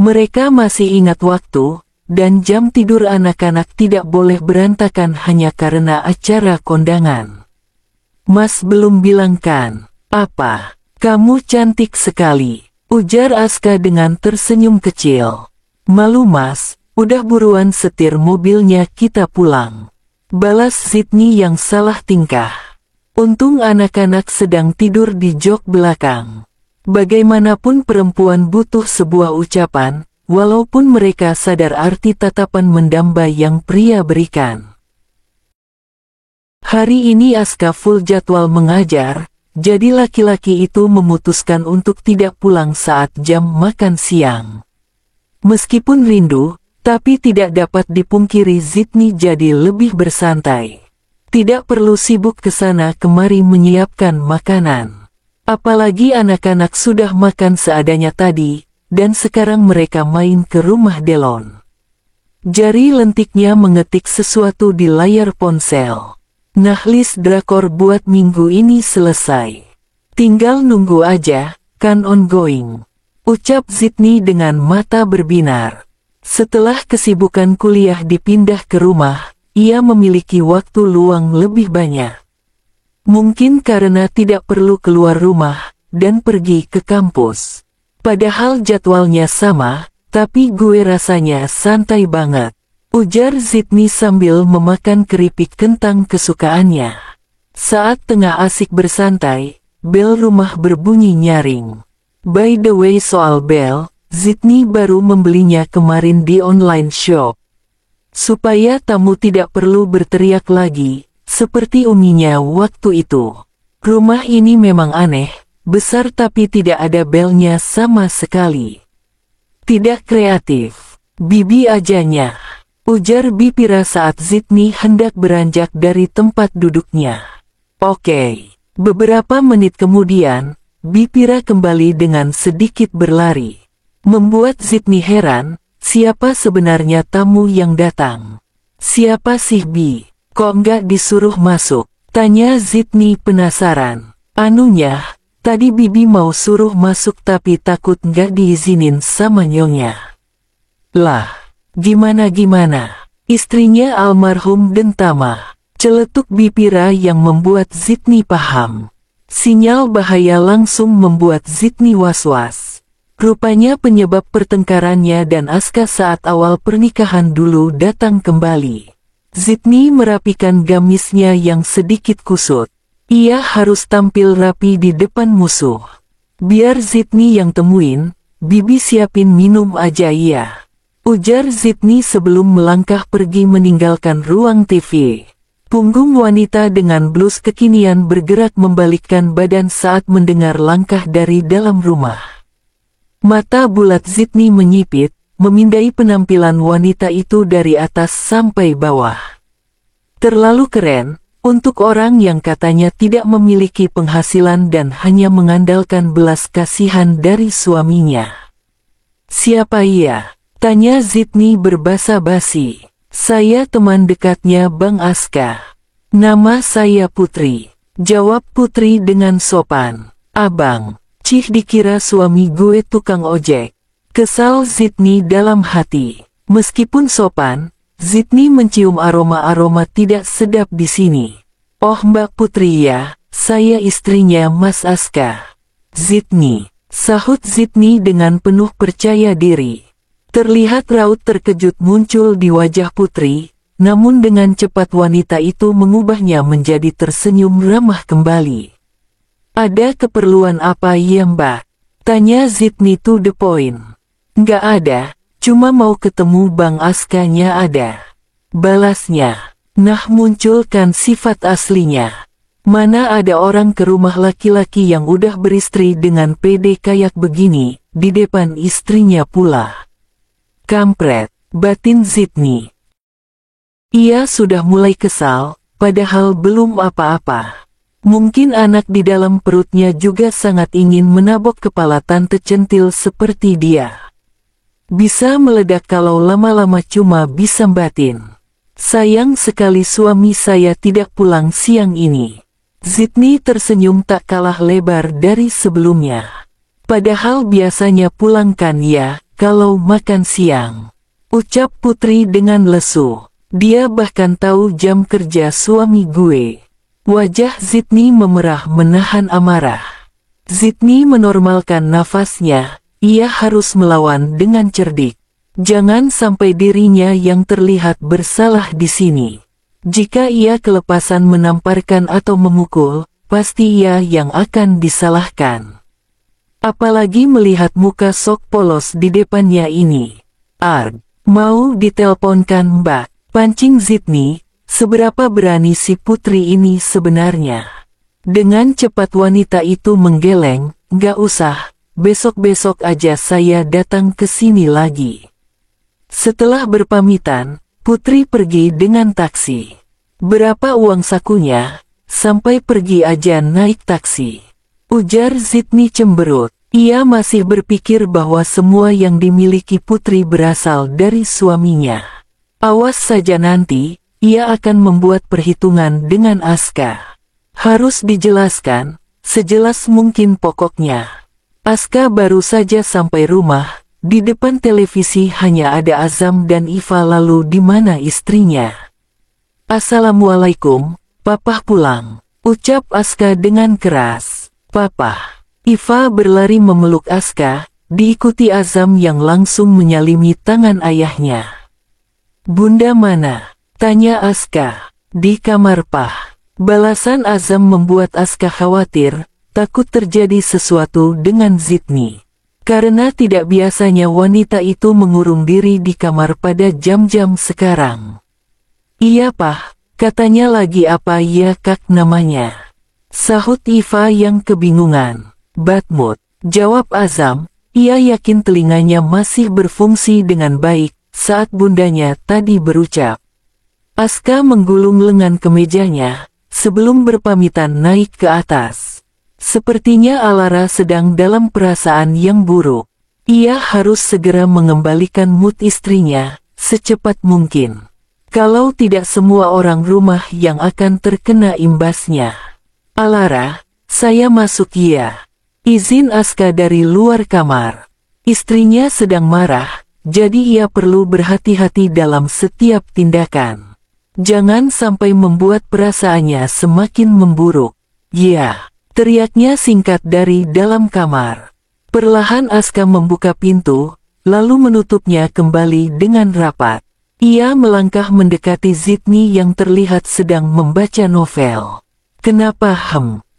Mereka masih ingat waktu, dan jam tidur anak-anak tidak boleh berantakan hanya karena acara kondangan. Mas belum bilang kan? Apa? Kamu cantik sekali, ujar Aska dengan tersenyum kecil. Malu Mas, udah buruan setir mobilnya kita pulang. Balas Zidni yang salah tingkah. Untung anak-anak sedang tidur di jok belakang. Bagaimanapun perempuan butuh sebuah ucapan, walaupun mereka sadar arti tatapan mendamba yang pria berikan. Hari ini Aska full jadwal mengajar, jadi laki-laki itu memutuskan untuk tidak pulang saat jam makan siang. Meskipun rindu, tapi tidak dapat dipungkiri Zidni jadi lebih bersantai. Tidak perlu sibuk kesana kemari menyiapkan makanan. Apalagi anak-anak sudah makan seadanya tadi, dan sekarang mereka main ke rumah Delon. Jari lentiknya mengetik sesuatu di layar ponsel. Nah list drakor buat minggu ini selesai. Tinggal nunggu aja, kan ongoing. Ucap Zidni dengan mata berbinar. Setelah kesibukan kuliah dipindah ke rumah, ia memiliki waktu luang lebih banyak. Mungkin karena tidak perlu keluar rumah, dan pergi ke kampus. Padahal jadwalnya sama, tapi gue rasanya santai banget. Ujar Zidni sambil memakan keripik kentang kesukaannya. Saat tengah asik bersantai, bel rumah berbunyi nyaring. By the way soal bel, Zidni baru membelinya kemarin di online shop. Supaya tamu tidak perlu berteriak lagi, seperti uminya waktu itu. Rumah ini memang aneh, besar tapi tidak ada belnya sama sekali. Tidak kreatif. Bibi ajanya. Ujar Bipira saat Zidni hendak beranjak dari tempat duduknya. Oke. Beberapa menit kemudian, Bipira kembali dengan sedikit berlari. Membuat Zidni heran, siapa sebenarnya tamu yang datang? Siapa sih Bi? Kok nggak disuruh masuk? Tanya Zidni penasaran. Anunya, tadi Bibi mau suruh masuk tapi takut nggak diizinin sama nyonya. Lah, gimana? Istrinya almarhum Dentama. Celetuk bibira yang membuat Zidni paham. Sinyal bahaya langsung membuat Zidni was-was. Rupanya penyebab pertengkarannya dan Aska saat awal pernikahan dulu datang kembali. Zidni merapikan gamisnya yang sedikit kusut. Ia harus tampil rapi di depan musuh. Biar Zidni yang temuin, Bibi siapin minum aja ya. Ujar Zidni sebelum melangkah pergi meninggalkan ruang TV. Punggung wanita dengan blus kekinian bergerak membalikkan badan saat mendengar langkah dari dalam rumah. Mata bulat Zidni menyipit, memindai penampilan wanita itu dari atas sampai bawah. Terlalu keren, untuk orang yang katanya tidak memiliki penghasilan dan hanya mengandalkan belas kasihan dari suaminya. Siapa ia? Tanya Zidni berbasa-basi. Saya teman dekatnya Bang Aska. Nama saya Putri. Jawab Putri dengan sopan. Abang. Cih dikira suami gue tukang ojek. Kesal Zidni dalam hati. Meskipun sopan, Zidni mencium aroma-aroma tidak sedap di sini. Oh Mbak Putri ya, saya istrinya Mas Aska. Zidni, sahut Zidni dengan penuh percaya diri. Terlihat raut terkejut muncul di wajah Putri, namun dengan cepat wanita itu mengubahnya menjadi tersenyum ramah kembali. Ada keperluan apa ya Mbak? Tanya Zidni to the point. Nggak ada, cuma mau ketemu Bang Askanya ada. Balasnya. Nah munculkan sifat aslinya. Mana ada orang ke rumah laki-laki yang udah beristri dengan pede kayak begini, di depan istrinya pula. Kampret, batin Zidni. Ia sudah mulai kesal, padahal belum apa-apa. Mungkin anak di dalam perutnya juga sangat ingin menabok kepala tante centil seperti dia. Bisa meledak kalau lama-lama cuma bisa batin. Sayang sekali suami saya tidak pulang siang ini. Zidni tersenyum tak kalah lebar dari sebelumnya. Padahal biasanya pulang kan ya, kalau makan siang. Ucap Putri dengan lesu. Dia bahkan tahu jam kerja suami gue. Wajah Zidni memerah menahan amarah. Zidni menormalkan nafasnya, ia harus melawan dengan cerdik. Jangan sampai dirinya yang terlihat bersalah di sini. Jika ia kelepasan menamparkan atau memukul, pasti ia yang akan disalahkan. Apalagi melihat muka sok polos di depannya ini. Arg, mau diteleponkan Mbak, pancing Zidni. Seberapa berani si Putri ini sebenarnya? Dengan cepat wanita itu menggeleng, "Gak usah, besok-besok aja saya datang ke sini lagi." Setelah berpamitan, Putri pergi dengan taksi. Berapa uang sakunya? Sampai pergi aja naik taksi. Ujar Zidni cemberut. Ia masih berpikir bahwa semua yang dimiliki Putri berasal dari suaminya. Awas saja nanti. Ia akan membuat perhitungan dengan Aska. Harus dijelaskan, sejelas mungkin pokoknya. Aska baru saja sampai rumah, di depan televisi hanya ada Azam dan Iva lalu di mana istrinya. Assalamualaikum, Papa pulang. Ucap Aska dengan keras. Papa. Iva berlari memeluk Aska, diikuti Azam yang langsung menyalimi tangan ayahnya. Bunda mana? Tanya Aska. Di kamar Pah. Balasan Azam membuat Aska khawatir, takut terjadi sesuatu dengan Zidni. Karena tidak biasanya wanita itu mengurung diri di kamar pada jam-jam sekarang. Iya Pah, katanya lagi apa ya kak namanya? Sahut Iva yang kebingungan. Batmut, jawab Azam, ia yakin telinganya masih berfungsi dengan baik saat bundanya tadi berucap. Aska menggulung lengan kemejanya, sebelum berpamitan naik ke atas. Sepertinya Alara sedang dalam perasaan yang buruk. Ia harus segera mengembalikan mood istrinya secepat mungkin. Kalau tidak semua orang rumah yang akan terkena imbasnya. Alara, saya masuk ya. Izin Aska dari luar kamar. Istrinya sedang marah, jadi ia perlu berhati-hati dalam setiap tindakan. Jangan sampai membuat perasaannya semakin memburuk. Ya, teriaknya singkat dari dalam kamar. Perlahan Aska membuka pintu, lalu menutupnya kembali dengan rapat. Ia melangkah mendekati Zidni yang terlihat sedang membaca novel. Kenapa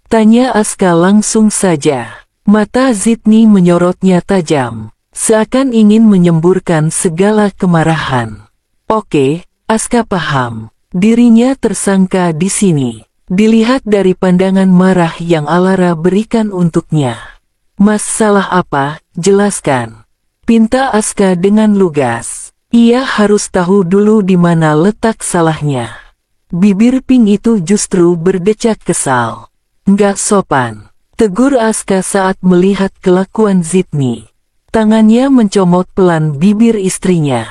tanya Aska langsung saja. Mata Zidni menyorotnya tajam, seakan ingin menyemburkan segala kemarahan. Oke, Aska paham. Dirinya tersangka di sini. Dilihat dari pandangan marah yang Alara berikan untuknya. Mas salah apa? Jelaskan. Pinta Aska dengan lugas. Ia harus tahu dulu di mana letak salahnya. Bibir Pink itu justru berdecak kesal. Nggak sopan, tegur Aska saat melihat kelakuan Zidni. Tangannya mencomot pelan bibir istrinya.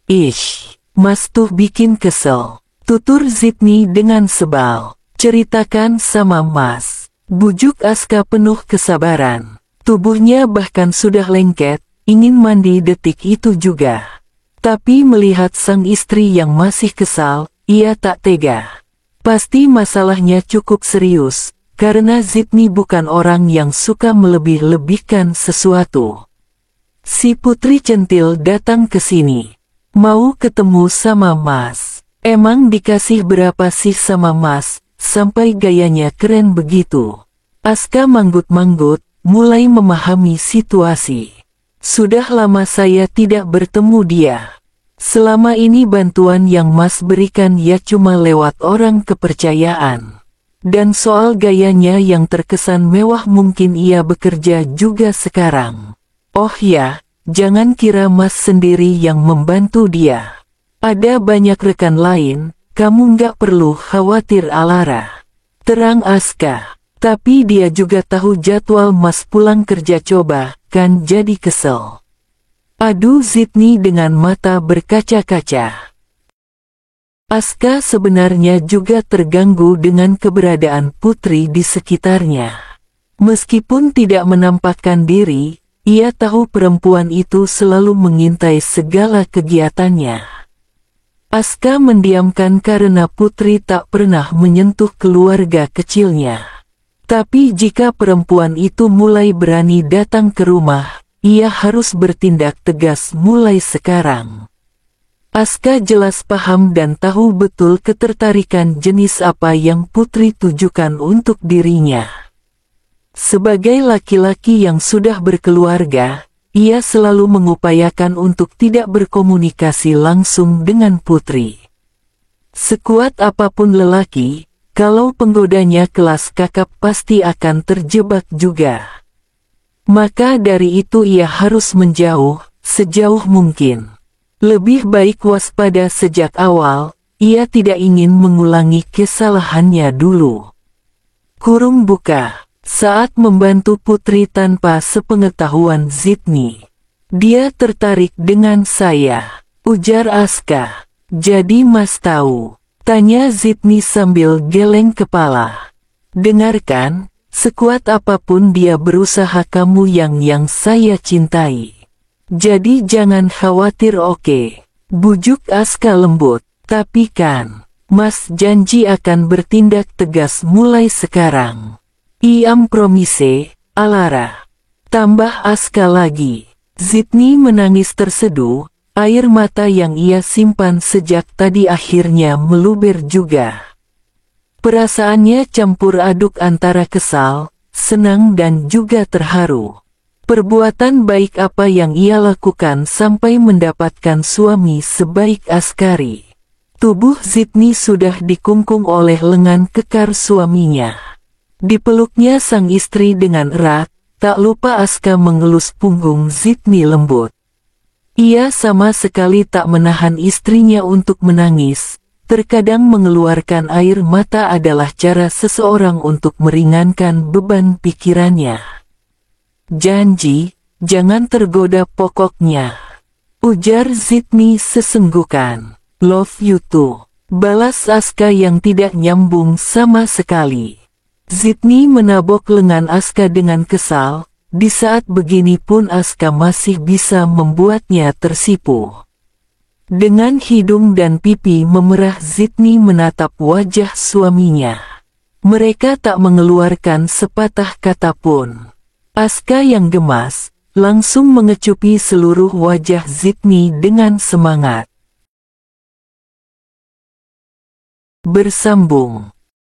Ish, Mas tuh bikin kesel, tutur Zidni dengan sebal. Ceritakan sama Mas, bujuk Aska penuh kesabaran. Tubuhnya bahkan sudah lengket, ingin mandi detik itu juga. Tapi melihat sang istri yang masih kesal, ia tak tega. Pasti masalahnya cukup serius, karena Zidni bukan orang yang suka melebih-lebihkan sesuatu. Si putri centil datang ke sini. Mau ketemu sama Mas. Emang dikasih berapa sih sama Mas, sampai gayanya keren begitu? Aska manggut-manggut, mulai memahami situasi. Sudah lama saya tidak bertemu dia. Selama ini bantuan yang Mas berikan ya cuma lewat orang kepercayaan. Dan soal gayanya yang terkesan mewah mungkin ia bekerja juga sekarang. Oh ya, jangan kira Mas sendiri yang membantu dia. Ada banyak rekan lain, kamu nggak perlu khawatir Alara. Terang Aska. Tapi dia juga tahu jadwal Mas pulang kerja coba, kan jadi kesel. Aduh Zidni dengan mata berkaca-kaca. Aska sebenarnya juga terganggu dengan keberadaan putri di sekitarnya. Meskipun tidak menampakkan diri, ia tahu perempuan itu selalu mengintai segala kegiatannya. Aska mendiamkan karena putri tak pernah menyentuh keluarga kecilnya. Tapi jika perempuan itu mulai berani datang ke rumah, ia harus bertindak tegas mulai sekarang. Aska jelas paham dan tahu betul ketertarikan jenis apa yang putri tujukan untuk dirinya. Sebagai laki-laki yang sudah berkeluarga, ia selalu mengupayakan untuk tidak berkomunikasi langsung dengan putri. Sekuat apapun lelaki, kalau penggodanya kelas kakap pasti akan terjebak juga. Maka dari itu ia harus menjauh, sejauh mungkin. Lebih baik waspada sejak awal, ia tidak ingin mengulangi kesalahannya dulu. Kurung buka, saat membantu putri tanpa sepengetahuan Zidni. Dia tertarik dengan saya, ujar Aska. Jadi Mas tahu? Tanya Zidni sambil geleng kepala. Dengarkan, sekuat apapun dia berusaha kamu yang saya cintai. Jadi jangan khawatir oke? Bujuk Aska lembut. Tapi kan, Mas janji akan bertindak tegas mulai sekarang. Iam promise, Alara. Tambah Aska lagi. Zidni menangis terseduh. Air mata yang ia simpan sejak tadi akhirnya meluber juga. Perasaannya campur aduk antara kesal, senang dan juga terharu. Perbuatan baik apa yang ia lakukan sampai mendapatkan suami sebaik Askari. Tubuh Zidni sudah dikungkung oleh lengan kekar suaminya. Dipeluknya sang istri dengan erat, tak lupa Aska mengelus punggung Zidni lembut. Ia sama sekali tak menahan istrinya untuk menangis. Terkadang mengeluarkan air mata adalah cara seseorang untuk meringankan beban pikirannya. Janji, jangan tergoda pokoknya. Ujar Zidni sesenggukan. Love you too. Balas Aska yang tidak nyambung sama sekali. Zidni menabok lengan Aska dengan kesal. Di saat begini pun Aska masih bisa membuatnya tersipu. Dengan hidung dan pipi memerah Zidni menatap wajah suaminya. Mereka tak mengeluarkan sepatah kata pun. Aska yang gemas, langsung mengecupi seluruh wajah Zidni dengan semangat. Bersambung.